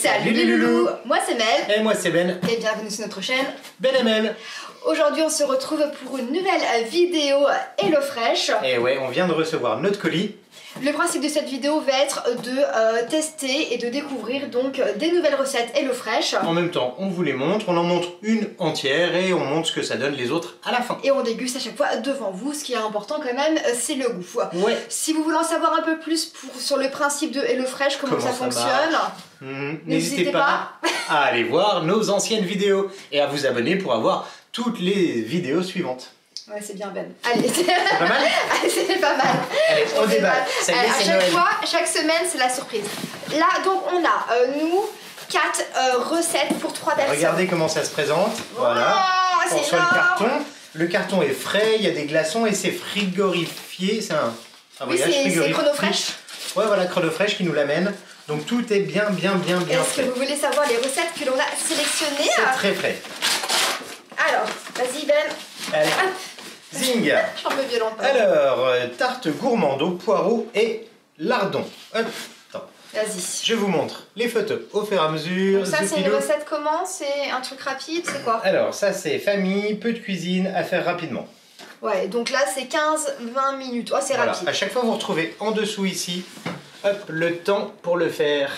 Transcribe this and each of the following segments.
Salut les loulous. Moi c'est Mel. Et moi c'est Ben. Et bienvenue sur notre chaîne Ben et Mel. Aujourd'hui on se retrouve pour une nouvelle vidéo HelloFresh. Et ouais, on vient de recevoir notre colis. Le principe de cette vidéo va être de tester et de découvrir donc des nouvelles recettes HelloFresh. En même temps, on vous les montre, on en montre une entière et on montre ce que ça donne les autres à la fin. Et on déguste à chaque fois devant vous. Ce qui est important quand même, c'est le goût. Ouais. Si vous voulez en savoir un peu plus sur le principe de HelloFresh, comment ça fonctionne, n'hésitez pas à aller voir nos anciennes vidéos et à vous abonner pour avoir toutes les vidéos suivantes. Ouais, c'est bien Ben. Allez, c'est pas mal. Allez, c'est pas mal. Allez, on déballe. Ça y est, c'est Noël. Chaque semaine, c'est la surprise. Là, donc, on a, nous, 4 recettes pour 3 personnes. Regardez comment ça se présente. Voilà. Oh, on reçoit le carton. Le carton est frais, il y a des glaçons et c'est frigorifié. C'est un voyage frigorifié. C'est Chronofresh. Ouais, voilà, Chronofresh qui nous l'amène. Donc tout est bien Est-ce frais. que vous voulez savoir les recettes que l'on a sélectionnées? C'est très frais. Alors, vas-y Ben. Allez. Zing. J'en veux violent. Alors, tarte gourmande au poireau et lardon. Hop. Vas-y. Je vous montre les photos au fur et à mesure. Donc ça, c'est une recette comment? C'est un truc rapide? C'est quoi? Alors, ça, c'est famille, peu de cuisine à faire rapidement. Ouais, donc là, c'est 15-20 minutes. Oh, c'est voilà. rapide. À chaque fois, vous retrouvez en dessous ici, hop, le temps pour le faire.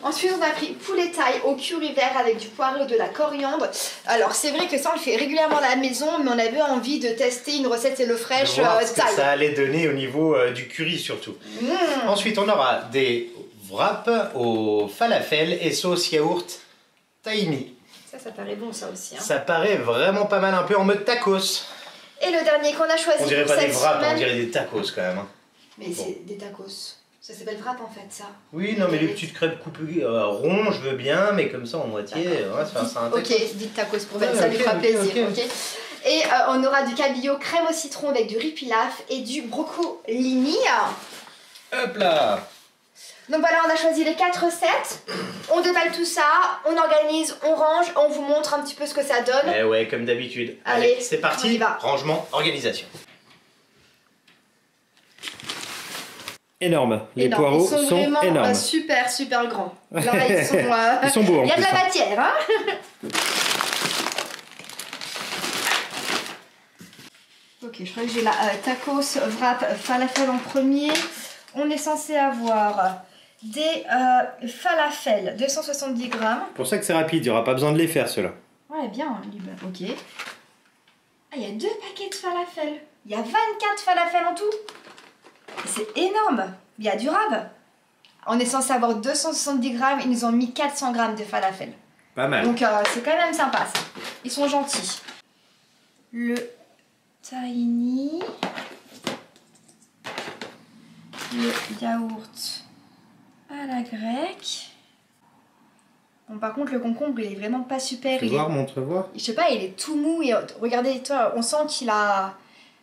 Ensuite, on a pris poulet thaï au curry vert avec du poireau et de la coriandre. Alors, c'est vrai que ça, on le fait régulièrement à la maison, mais on avait envie de tester une recette HelloFresh voir ce thaï. que ça allait donner au niveau du curry surtout. Ensuite, on aura des wraps au falafel et sauce yaourt tahini. Ça paraît bon, ça aussi. Hein. Ça paraît vraiment pas mal, un peu en mode tacos. Et le dernier qu'on a choisi on dirait pour pas cette des wraps, semaine... on dirait des tacos quand même. Hein. Mais c'est des tacos. Ça s'appelle wrap en fait, ça. Oui, non, mais les petites crêpes coupées ronds, je veux bien, mais comme ça en moitié, on va se faire ça un tacos. Ok, dites tacos pour Ben, ça lui fera plaisir. Okay. Et on aura du cabillaud crème au citron avec du riz pilaf et du broccolini. Hop là. Donc voilà, on a choisi les 4 recettes. On déballe tout ça, on organise, on range, on vous montre un petit peu ce que ça donne. Eh ouais, comme d'habitude. Allez, c'est parti. on y va. Rangement, organisation. Énorme. Les poireaux sont vraiment énormes. Super grands. Là, ils sont beaux en plus. Il y a de la matière, hein. Ok, je crois que j'ai la tacos wrap falafel en premier. On est censé avoir des falafels, 270 grammes. C'est pour ça que c'est rapide, il n'y aura pas besoin de les faire ceux-là. Ouais, bien, ok. Ah, il y a 2 paquets de falafel. Il y a 24 falafels en tout. C'est énorme. Il y a du rab. On est censé avoir 270 grammes. Ils nous ont mis 400 grammes de falafel. Pas mal. Donc c'est quand même sympa ça. Ils sont gentils. Le tahini. Le yaourt à la grecque. Bon, par contre, le concombre, il est vraiment pas super. Montre voir. Je sais pas, il est tout mou. Et regardez, toi, on sent qu'il a...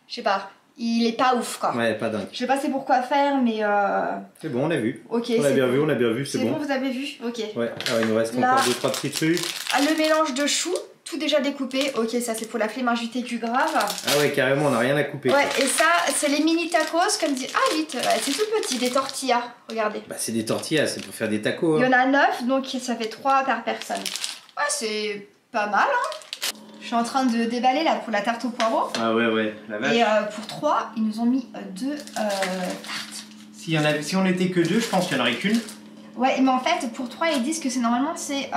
Je sais pas. Il est pas ouf quoi. Ouais, pas dingue. Je sais pas c'est pourquoi faire, mais c'est bon, on a vu. Ok. On a bien vu, c'est bon. C'est bon, vous avez vu? Ok. Ouais, alors il nous reste encore 2-3 petits trucs. Ah, le mélange de choux, tout déjà découpé. Ok, ça c'est pour la flemme du grave. Ah ouais, carrément, on n'a rien à couper. Ouais, et ça, c'est les mini tacos, comme dit. Ah, vite, c'est tout petit, des tortillas. Regardez. Bah, c'est des tortillas, c'est pour faire des tacos. Il y en a 9, donc ça fait 3 par personne. Ouais, c'est pas mal, hein. Je suis en train de déballer là pour la tarte au poireau. Ah ouais, la vache. Et pour 3, ils nous ont mis 2 tartes. Si on n'était que 2, je pense qu'il n'y en aurait qu'une. Ouais, mais en fait, pour 3, ils disent que c'est normalement c'est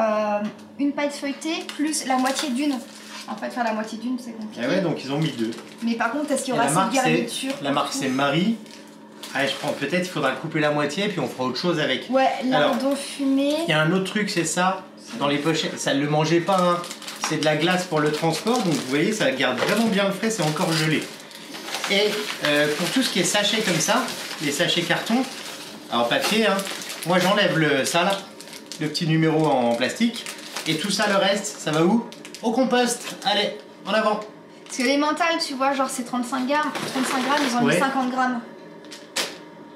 une paille feuilletée plus la moitié d'une. En fait, faire la moitié d'une, c'est compliqué. Ah ouais, donc ils ont mis 2. Mais par contre, est-ce qu'il y aura cette garniture? La marque, c'est Marie. Ah, je prends peut-être, il faudra couper la moitié et puis on fera autre chose avec. Ouais, lardon fumé. Il y a un autre truc, c'est ça. Dans les pochettes, ça ne le mangeait pas, hein. C'est de la glace pour le transport, donc vous voyez, ça garde vraiment bien le frais, c'est encore gelé. Et pour tout ce qui est sachet comme ça, les sachets carton, en papier, hein, moi j'enlève ça là, le petit numéro en plastique, et tout ça, le reste, ça va où? Au compost. Allez, en avant. Parce que les mentales, tu vois, genre c'est 35 grammes, ils ont mis 50 grammes.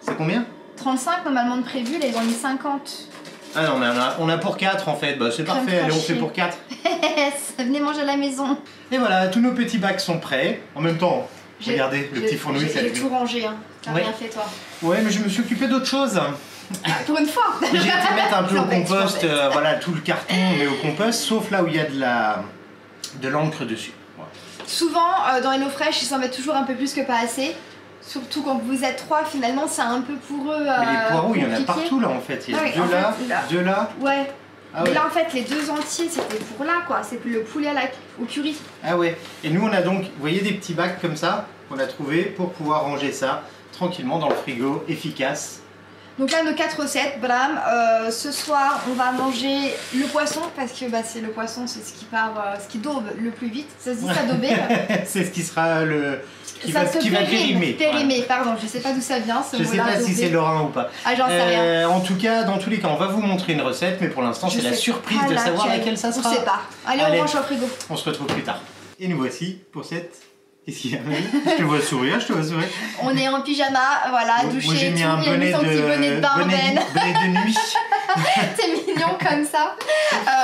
C'est combien? 35 normalement de prévu, là ils ont mis 50. Ah non, mais on a pour 4 en fait, bah, c'est parfait, allez on fait pour 4. Venez manger à la maison. Et voilà, tous nos petits bacs sont prêts. En même temps, regardez, le petit fourneau il s'allume. J'ai tout rangé, hein. T'as rien fait toi. Ouais, mais je me suis occupé d'autre chose. Pour une fois. J'ai été mettre un peu au J'embête, compost, j'embête. voilà, tout le carton on met au compost, sauf là où il y a de l'encre dessus. Voilà. Souvent, dans Hello Fresh, ils s'en mettent toujours un peu plus que pas assez. Surtout quand vous êtes 3, finalement, c'est un peu pour eux. Mais les poireaux, il y en a compliqué. partout là en fait. Il y a Ah oui, deux en là, fait, là. deux là. Ouais. Ah Mais ouais. là, en fait, les 2 entiers, c'était pour là, quoi. C'est le poulet au curry. Ah ouais. Et nous, on a donc, vous voyez, des petits bacs comme ça qu'on a trouvé pour pouvoir ranger ça tranquillement dans le frigo, efficace. Donc là, nos 4 recettes, blam. Ce soir, on va manger le poisson parce que bah, c'est le poisson, c'est ce qui part, ce qui daube le plus vite. Ça se dit ça dauber. C'est ce qui sera le. Qui Ça va, se qui va périmer. Périmer, pardon. Je sais pas d'où ça vient. Ce Je sais mot-là, pas si dauber. c'est lorrain ou pas. Ah, j'en sais rien. En tout cas, dans tous les cas, on va vous montrer une recette, mais pour l'instant, c'est Je la sais surprise pas de savoir laquelle ça sera. On sait pas. Allez, Allez. on range au frigo. On se retrouve plus tard. Et nous voici pour cette. Qu'est-ce qu'il y a? Je te vois sourire, je te vois sourire. On est en pyjama, voilà, Moi, douché j'ai et mis tout. un Il a mis bonnet son petit bonnet de bain Ben. bonnet de nuit. C'est mignon comme ça.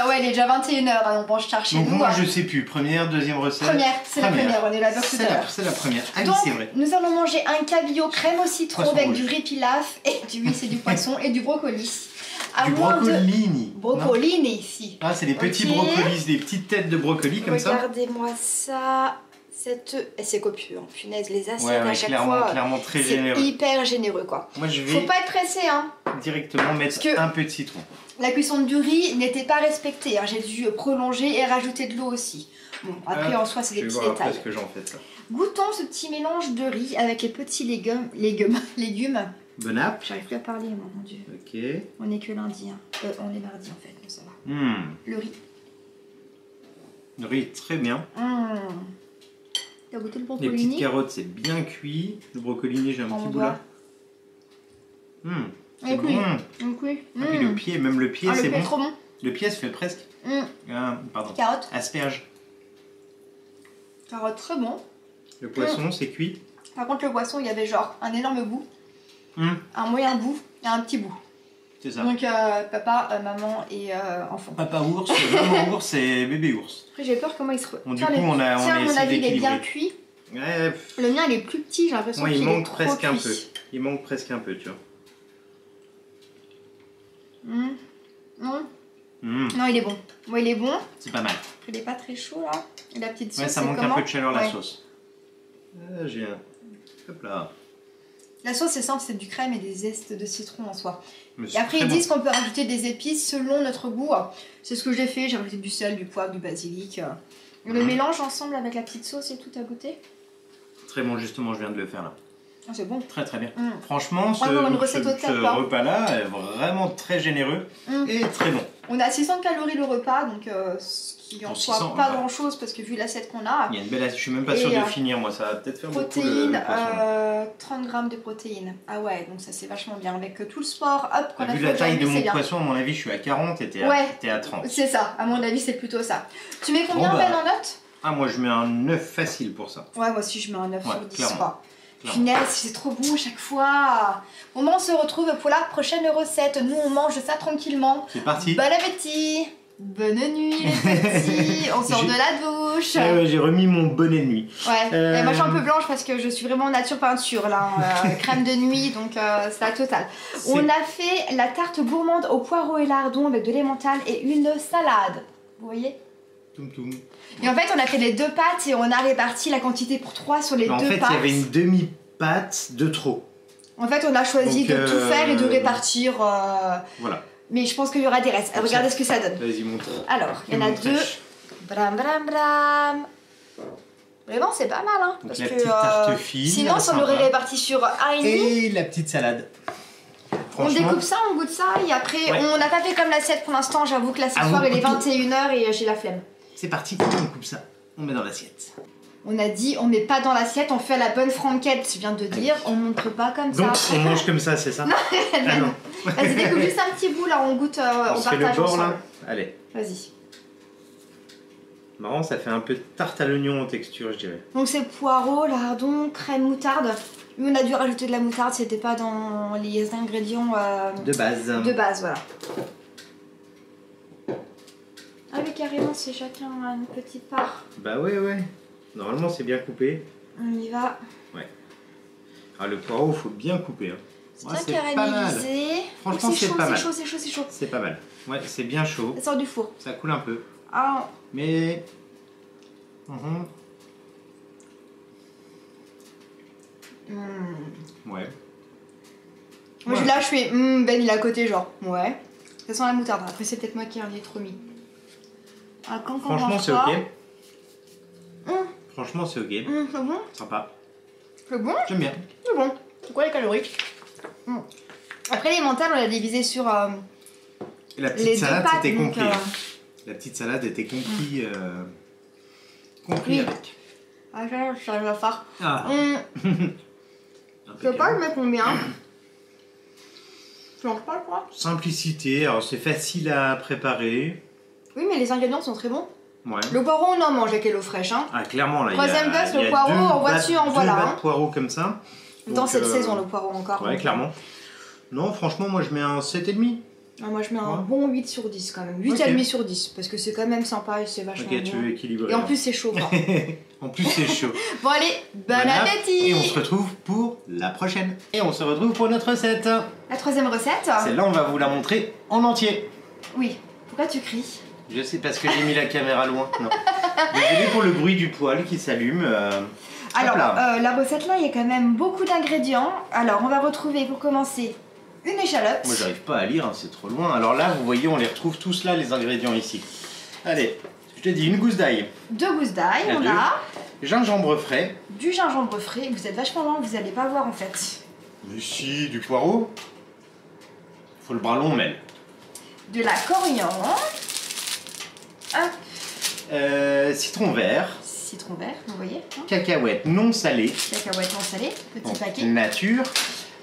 Ouais, il est déjà 21h, on penche tard chez Donc nous. moi, je sais plus. Première, deuxième recette. Première, c'est la première, on est là tout à l'heure. C'est la première. Ah oui, Donc, c'est vrai. nous allons manger un cabillaud crème au citron Poisson avec rouge. du riz pilaf et oui, c'est du poisson et du brocoli. À Du moins de brocolini. non brocolini ici. Ah, c'est des petits Ok. brocolis, des petites têtes de brocoli comme ça. Regardez-moi ça. Et c'est copieux, hein. Punaise, les assiettes Ouais, à chaque clairement, fois. clairement très C'est généreux. hyper généreux quoi. Moi, je Faut vais pas être pressé hein. directement mettre Parce que- un peu de citron. La cuisson du riz n'était pas respectée, hein. J'ai dû prolonger et rajouter de l'eau aussi. Bon, après en soi c'est des Je vais petits voir après détails. ce que j'en fais ça. Goûtons ce petit mélange de riz avec les petits légumes. Bon app. J'arrive plus à parler, moi, mon dieu. Ok. On est que lundi, hein. On est mardi en fait, donc ça va. Le riz. Le riz est très bien. T'as goûté le Les petites brocolini? carottes, c'est bien cuit. Le brocolini, j'ai un On petit bout voit. là. C'est Et bon. oui. Donc oui. Ah oui, le pied, même le pied, Ah, le c'est pied est bon. trop bon. Le pied se fait presque. Pardon. Carotte. Asperge. Carotte très bon. Le poisson, c'est cuit. Par contre, le poisson, il y avait genre un énorme bout, Hum, un moyen bout et un petit bout. c'est ça. Donc papa, maman et enfant. Papa ours, maman ours et bébé ours. Après, j'ai peur comment il se. Bon, du coup, on a Tiens, à mon essayé avis, il est bien d'équilibrer. cuit. Ouais, pff, Le mien, il est plus petit, j'ai l'impression moi, qu'il il est manque trop presque un cuit. peu. Il manque presque un peu, tu vois. Non, il est bon. Moi, il est bon. C'est pas mal. Il est pas très chaud là. Et la petite sauce, Ouais, ça c'est manque comment un peu de chaleur, la Ouais. sauce. J'ai un. Hop là. La sauce, c'est simple, c'est du crème et des zestes de citron en soi. Mais Et c'est après, très ils bon. disent qu'on peut rajouter des épices selon notre goût. C'est ce que j'ai fait. J'ai rajouté du sel, du poivre, du basilic. On le mélange ensemble avec la petite sauce et tout à goûter. Très bon, justement, je viens de le faire là. Ah, c'est bon. Très très bien. Mm. Franchement, ce, Encore une recette au top, hein. repas-là est vraiment très généreux Mm. et très bon. On a 600 calories le repas, donc ce qui en Pour soit 600, pas ouais. grand chose parce que vu l'assiette qu'on a, Il y a une belle assiette. Je suis même pas Et, sûr de finir, moi. Ça va peut-être faire beaucoup protéines, le poisson. 30 grammes de protéines. Ah ouais, donc ça c'est vachement bien. Avec tout le sport, hop, qu'on a Vu fait la taille de aujourd'hui, mon c'est bien. poisson, à mon avis, je suis à 40 et t'es à, Ouais. t'es à 30. C'est ça, à mon avis c'est plutôt ça. Tu mets combien Bon, bah. Ben en note? Ah, moi, je mets un 9 facile pour ça. Ouais, moi aussi je mets un 9 Ouais, sur 10 clairement. quoi. Clairement. Punaise, c'est trop bon à chaque fois. Bon, on se retrouve pour la prochaine recette. Nous, on mange ça tranquillement. C'est parti. Bon appétit. Bonne nuit, les petits. On sort J'ai- de la douche. Ah ouais, j'ai remis mon bonnet de nuit. Ouais, et moi je suis un peu blanche parce que je suis vraiment nature peinture là, crème de nuit, donc c'est la totale. On a fait la tarte gourmande au poireau et lardon avec de l'emmental et une salade. Vous voyez? Toum toum. Et en fait, on a fait les deux pâtes et on a réparti la quantité pour 3 sur les En deux fait, pâtes. il y avait une demi-pâte de trop. En fait, on a choisi Donc, de tout faire et de répartir. Voilà. Mais je pense qu'il y aura des restes. Comme Regardez ça. ce que ça donne. Vas-y, montre. Alors, il y en a Montre. deux. Bram bram bram. Vraiment, c'est pas mal, hein. Donc, Parce la que petite tarte fine, sinon, si on sympa. l'aurait réparti sur un et demi. Et la petite salade. On Franchement, découpe ça, on goûte ça et après Ouais. on n'a pas fait comme l'assiette pour l'instant, j'avoue que là ce Ah, soir on il est coupe tout. 21h et j'ai la flemme. c'est parti, on coupe ça. On met dans l'assiette. On a dit on met pas dans l'assiette, on fait la bonne franquette, je viens de dire, on montre pas comme Donc, ça. on mange comme ça, c'est ça? Ah non. Vas-y découpe juste un petit bout là, on goûte, On on se fait le partage bord ensemble. là. Allez. Vas-y. Marrant, ça fait un peu de tarte à l'oignon en texture, je dirais. Donc c'est poireau, lardon, crème, moutarde. Nous on a dû rajouter de la moutarde, c'était pas dans les ingrédients De base. de base, voilà. Ah oui carrément, c'est chacun une petite part. Bah ouais, ouais. Normalement, c'est bien coupé. On y va. Ah, le poireau, faut bien couper. Hein. bien c'est pas mal. caramélisé. Franchement, c'est pas mal. C'est chaud, c'est chaud, c'est chaud. C'est pas mal. Ouais, c'est bien chaud. Ça sort du four. Ça coule un peu. Ah. Mais... Ouais. Moi, là, je fais Ben, il est à côté, genre. Ouais. Ça sent la moutarde. Après, c'est peut-être moi qui en ai trop mis. Ah, quand franchement, c'est ok. Franchement, c'est ok. C'est bon. Sympa. C'est bon. J'aime bien. C'est bon. C'est quoi les calories? Après, les mentales, on l'a divisé sur Et la petite les salade, deux pâtes, c'était donc, compris. La petite salade était compris. Compris Oui. avec. Ah, ça va faire. Ah. Je sais pas, je mets combien. Tu manges pas, quoi? Simplicité, alors c'est facile à préparer. Oui, mais les ingrédients sont très bons. Ouais. Le poireau, on en mange avec l'eau fraîche. Hein. Ah, clairement, là, Troisième base, il y a le poireau, deux en voiture, en voilà. Deux bas Hein. de poireaux comme ça. Dans Donc, cette saison, le poireau encore. Ouais, clairement. Non, franchement, moi, je mets un 7,5. Ah, moi, je mets un bon 8 sur 10 quand même. 8,5 sur 10, parce que c'est quand même sympa et c'est vachement Ok, tu veux bon. équilibrer. Et en plus, c'est chaud. Quoi. En plus, c'est chaud. Bon, allez, bon appétit. Et on se retrouve pour la prochaine. Et on se retrouve pour notre recette. La troisième recette. Celle-là, on va vous la montrer en entier. Oui. Pourquoi tu cries? Je sais, parce que j'ai mis la caméra loin. Non. Désolé pour le bruit du poêle qui s'allume. Alors, la recette là, il y a quand même beaucoup d'ingrédients. Alors, on va retrouver pour commencer une échalote. Moi, j'arrive pas à lire, hein, c'est trop loin. Alors là, vous voyez, on les retrouve tous là, les ingrédients ici. Allez, je te dis une gousse d'ail. 2 gousses d'ail, on deux. a Gingembre frais. du gingembre frais. Vous êtes vachement loin, vous allez pas voir en fait. Mais si, du poireau. Faut le bras long, Mel. De la coriandre. Hop. Citron vert. Citron vert, vous voyez. Hein. Cacahuètes non salées. Cacahuètes non salées, petit Donc, paquet. nature.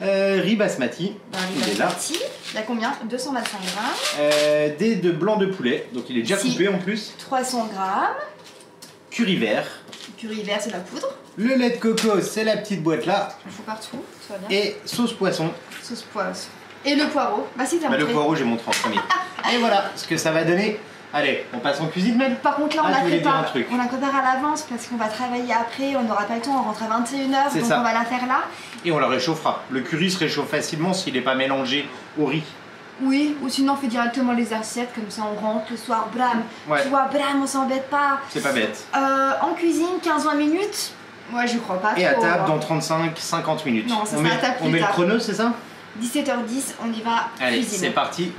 Riz basmati. Il est là. Il y a combien? 225 grammes. Des de blanc de poulet. Donc il est déjà Ici. coupé en plus. 300 grammes. Curry vert. Curry vert, c'est la poudre. Le lait de coco, c'est la petite boîte là. Il faut partout, ça va bien. Et sauce poisson. Sauce poisson. Et le poireau. Bah si, t'as Bah, le montré. poireau, j'ai montré en premier. Et voilà ce que ça va donner. Allez, on passe en cuisine même. Par contre là on Ah, la tu voulais dire prépare, un truc. on la prépare à l'avance parce qu'on va travailler après, on n'aura pas le temps, on rentre à 21h, C'est donc ça. on va la faire là. Et on la réchauffera. Le curry se réchauffe facilement s'il n'est pas mélangé au riz. Oui, ou sinon on fait directement les assiettes, comme ça on rentre le soir, bram. Ouais. Tu vois, bram, on s'embête pas. C'est pas bête. En cuisine, 15-20 minutes. Ouais, je crois pas Et à trop, table hein. dans 35-50 minutes. Non, ça on sera met, à table on plus met le tard. chrono, c'est ça? 17h10, on y va Allez, cuisiner. c'est parti.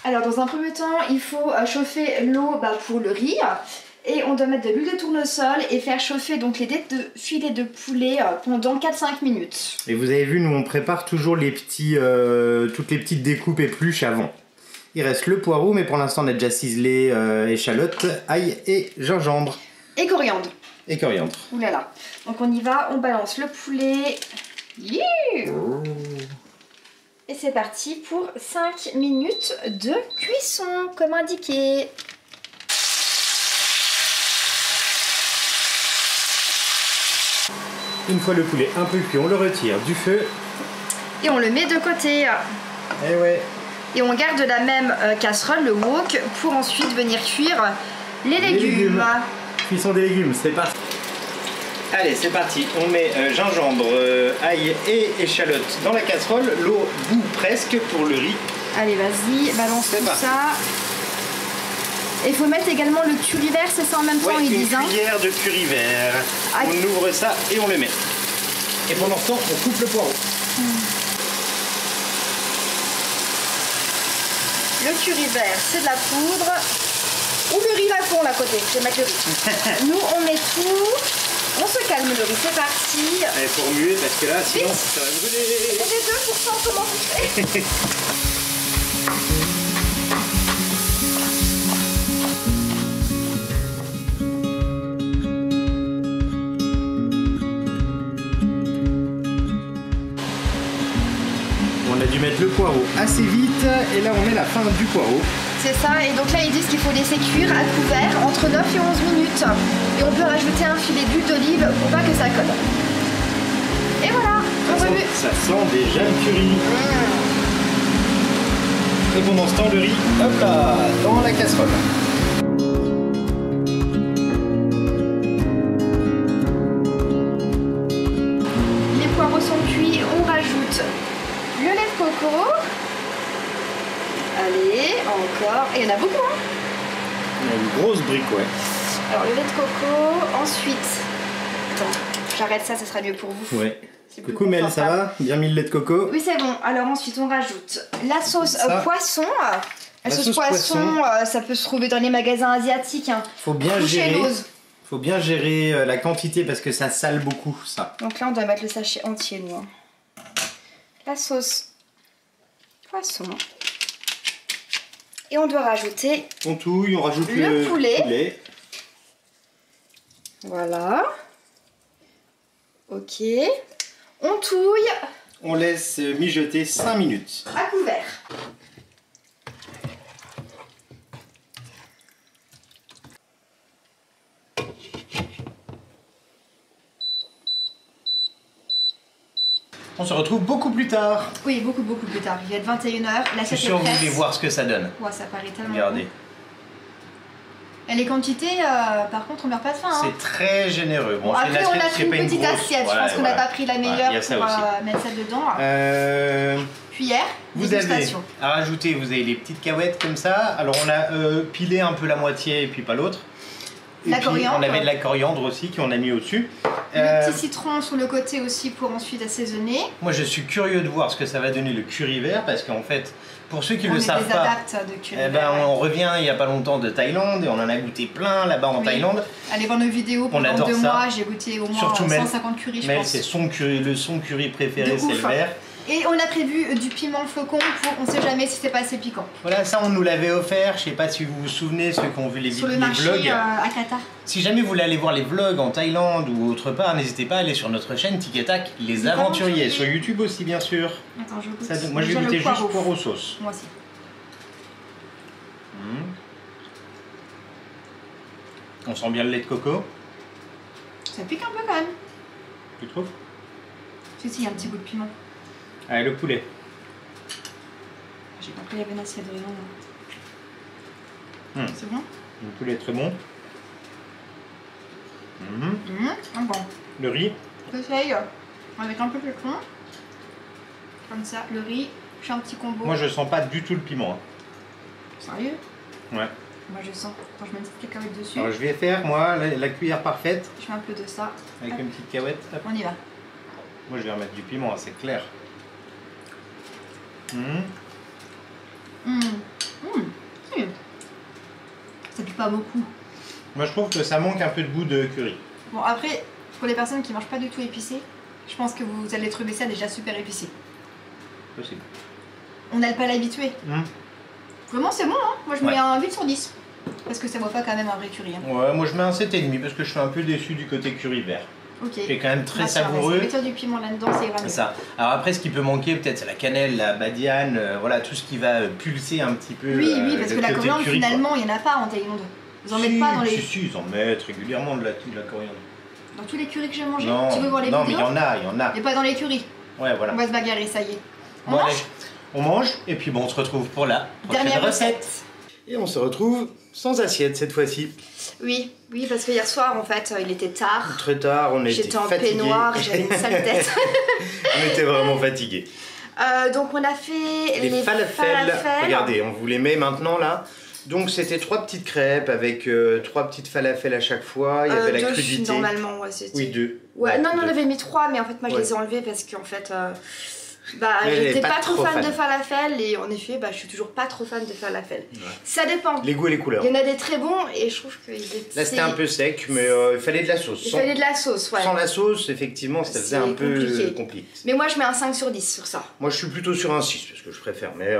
Alors dans un premier temps, il faut chauffer l'eau pour le riz. Et on doit mettre de l'huile de tournesol et faire chauffer donc les dés de filets de poulet pendant 4-5 minutes. Et vous avez vu, nous on prépare toujours les petits, toutes les petites découpes épluches avant. Il reste le poireau, mais pour l'instant on a déjà ciselé échalote, ail et gingembre. Et coriandre. Et coriandre. Ouh là là. Donc on y va, on balance le poulet. Yeah. Et c'est parti pour 5 minutes de cuisson, comme indiqué. Une fois le poulet un peu cuit, on le retire du feu. Et on le met de côté. Et ouais. Et on garde la même casserole, le wok, pour ensuite venir cuire les légumes. Cuisson des légumes, c'est parti. Allez, c'est parti. On met gingembre, ail et échalote dans la casserole. L'eau bout presque pour le riz. Allez, vas-y, balance tout parti. ça. Et il faut mettre également le curry vert, c'est ça en même temps, Ouais, ils une disent. Hein. cuillère de curry vert. Ah. On ouvre ça et on le met. Et pendant ce temps, on coupe le poireau. Le curry vert, c'est de la poudre. Ou le riz à fond, là, à côté. Je vais mettre le riz. Nous, on met tout. On se calme le riz, c'est parti. Allez, faut remuer parce que là, sinon, ça va brûler. Et les 2%, comment vous faites? mettre le poireau assez vite et là on met la fin du poireau. C'est ça, et donc là ils disent qu'il faut laisser cuire à couvert entre 9 et 11 minutes. Et on peut rajouter un filet d'huile d'olive pour pas que ça colle. Et voilà, on remue. Ça sent déjà le curry. Et pendant ce temps, le riz, hop là, dans la casserole. Les poireaux sont cuits, on rajoute le lait de coco. Allez, encore. Et il y en a beaucoup, hein. Il y a une grosse brique, ouais. Alors le lait de coco, ensuite... Attends, j'arrête ça, ça sera mieux pour vous. Ouais. Coucou Mel, ça va? Bien mis le lait de coco? Oui, c'est bon. Alors ensuite, on rajoute la sauce poisson. La sauce poisson, ça peut se trouver dans les magasins asiatiques. Hein. Faut bien gérer la quantité parce que ça sale beaucoup, ça. Donc là, on doit mettre le sachet entier, nous. Hein. La sauce poisson. Et on doit rajouter... On touille, on rajoute le poulet. Voilà. Ok. On touille. On laisse mijoter 5 minutes. À couvert. On se retrouve beaucoup plus tard. Oui, beaucoup plus tard. Il va être 21h. Je suis sûr que vous voulez voir ce que ça donne. Ouais, ça paraît tellement Regardez. Bon. Et les quantités, par contre, on meurt pas de faim. Hein. C'est très généreux. Bon, après, on a pris une petite assiette. Je pense qu'on n'a pas pris la meilleure pour mettre ça dedans. Cuillère. Vous avez à rajouter, vous avez les petites cahuètes comme ça. Alors, on a pilé un peu la moitié et puis pas l'autre. Et puis, on avait de la coriandre aussi qu'on a mis au-dessus. Le petit citron sur le côté aussi pour ensuite assaisonner. Moi, je suis curieux de voir ce que ça va donner le curry vert parce qu'en fait, pour ceux qui ne le savent pas, on revient il n'y a pas longtemps de Thaïlande et on en a goûté plein là-bas en Thaïlande. Allez voir nos vidéos pendant 2 mois, j'ai goûté au moins surtout 150 curry, je pense. C'est son curry préféré, c'est le vert. Et on a prévu du piment flocon pour on sait jamais si c'est pas assez piquant. Voilà, ça on nous l'avait offert, je sais pas si vous vous souvenez, ceux qui ont vu les vlogs. Sur le marché à Qatar. Si jamais vous voulez aller voir les vlogs en Thaïlande ou autre part, n'hésitez pas à aller sur notre chaîne Tic et Tac, les aventuriers, sur YouTube aussi bien sûr. Attends, je goûte. Moi j'ai goûté juste poireau sauce. Moi aussi. On sent bien le lait de coco. Ça pique un peu quand même. Tu trouves? Si, il y a un petit goût de piment. Allez, le poulet. J'ai compris, il y avait une assiette de C'est bon? Le poulet est très bon. Bon. Le riz. J'essaye avec un peu de piment. Comme ça, le riz, je fais un petit combo. Moi je sens pas du tout le piment. Sérieux? Ouais. Moi je sens. Quand je mets une petite cacahuète dessus. Alors je vais faire moi la cuillère parfaite. Je fais un peu de ça. Avec une petite cacahuète. On y va. Moi je vais remettre du piment, c'est clair. Ça pique pas beaucoup. Moi je trouve que ça manque un peu de goût de curry. Bon après, pour les personnes qui mangent pas du tout épicé, je pense que vous allez trouver ça déjà super épicé. Possible. On n'a pas l'habitué. Vraiment c'est bon hein. Moi je mets un 8 sur 10. Parce que ça vaut pas quand même un vrai curry. Hein. Ouais, moi je mets un 7,5 parce que je suis un peu déçu du côté curry vert. Ok. Qui est quand même très savoureux. Mets-toi du piment là-dedans, c'est vraiment. Ça. Alors après, ce qui peut manquer, peut-être, c'est la cannelle, la badiane, voilà, tout ce qui va pulser un petit peu. Oui, parce que la coriandre, finalement, il n'y en a pas en Thaïlande. Ils en mettent pas dans les. Si, ils en mettent régulièrement de la coriandre. Dans tous les currys que j'ai mangés. Non, tu veux voir les vidéos? Non, mais il y en a. Mais pas dans les currys. Ouais, voilà. On va se bagarrer, ça y est. On mange. On mange, et puis bon, on se retrouve pour la dernière recette. Et on se retrouve sans assiette cette fois-ci. Oui, parce que hier soir, en fait, il était tard. Très tard, on était fatigués. J'étais en peignoir et j'avais une sale tête. On était vraiment fatigués. Donc on a fait les falafels. Regardez, on vous les met maintenant là. Donc c'était 3 petites crêpes avec 3 petites falafels à chaque fois. Il y avait la crudité. Normalement, ouais, c'était. Oui, 2. Ouais, non, on avait mis 3, mais en fait, moi je les ai enlevés parce qu'en fait. J'étais pas trop fan de falafel et en effet je suis toujours pas trop fan de falafel. Ça dépend. Les goûts et les couleurs. Il y en a des très bons et je trouve qu'ils étaient... Là c'était un peu sec mais il fallait de la sauce. Il fallait de la sauce, ouais. Sans la sauce effectivement ça faisait un peu compliqué. Mais moi je mets un 5 sur 10 sur ça. Moi je suis plutôt sur un 6 parce que je préfère mais...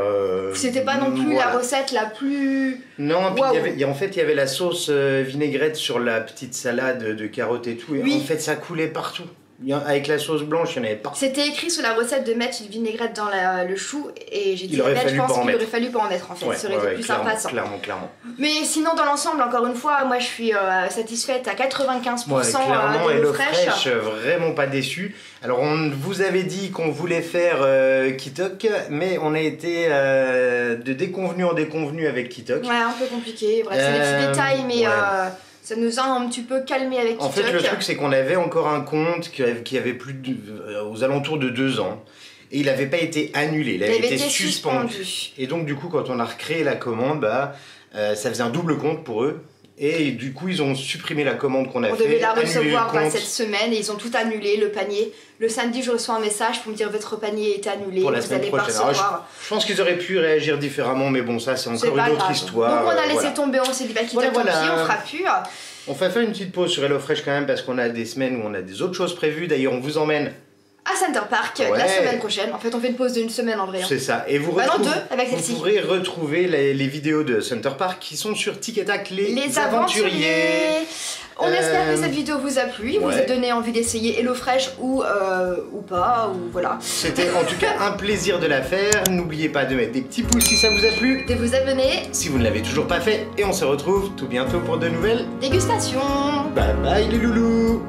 C'était pas non plus la recette la plus... Non, puis en fait il y avait la sauce vinaigrette sur la petite salade de carottes et tout et en fait ça coulait partout. Avec la sauce blanche, il y en avait partout. C'était écrit sur la recette de mettre une vinaigrette dans le chou et j'ai dit je pense qu'il aurait fallu pas en mettre en fait, ça aurait été plus sympa sans. Clairement. Mais sinon dans l'ensemble, encore une fois, moi je suis satisfaite à 95% clairement, de l'eau fraîche, vraiment pas déçu. Alors on vous avait dit qu'on voulait faire Kitok, mais on a été de déconvenu en déconvenu avec Kitok. Ouais, un peu compliqué, bref, c'est des petits détails, mais ça nous a un petit peu calmé avec Kitok. En fait, le truc, c'est qu'on avait encore un compte qui avait aux alentours de 2 ans. Et il n'avait pas été annulé, il avait été suspendu. Et donc, du coup, quand on a recréé la commande, ça faisait un double compte pour eux. Et du coup, ils ont supprimé la commande qu'on a fait. On devait la recevoir cette semaine et ils ont tout annulé, le panier. Le samedi, je reçois un message pour me dire votre panier est annulé, pour la vous semaine allez prochaine. pas recevoir. Je pense qu'ils auraient pu réagir différemment, mais bon, ça, c'est encore une autre histoire. Donc, on a laissé tomber, on s'est dit, tant pis, on fera plus. On va faire une petite pause sur HelloFresh quand même, parce qu'on a des semaines où on a des autres choses prévues. D'ailleurs, on vous emmène à Center Park la semaine prochaine. En fait, on fait une pause d'une semaine en vrai. C'est ça. Et vous pourrez retrouver les vidéos de Center Park qui sont sur TikTok, les aventuriers. On espère que cette vidéo vous a plu, vous a donné envie d'essayer HelloFresh ou pas, ou voilà. C'était en tout cas un plaisir de la faire. N'oubliez pas de mettre des petits pouces si ça vous a plu. De vous abonner si vous ne l'avez toujours pas fait. Et on se retrouve tout bientôt pour de nouvelles dégustations. Bye bye les loulous.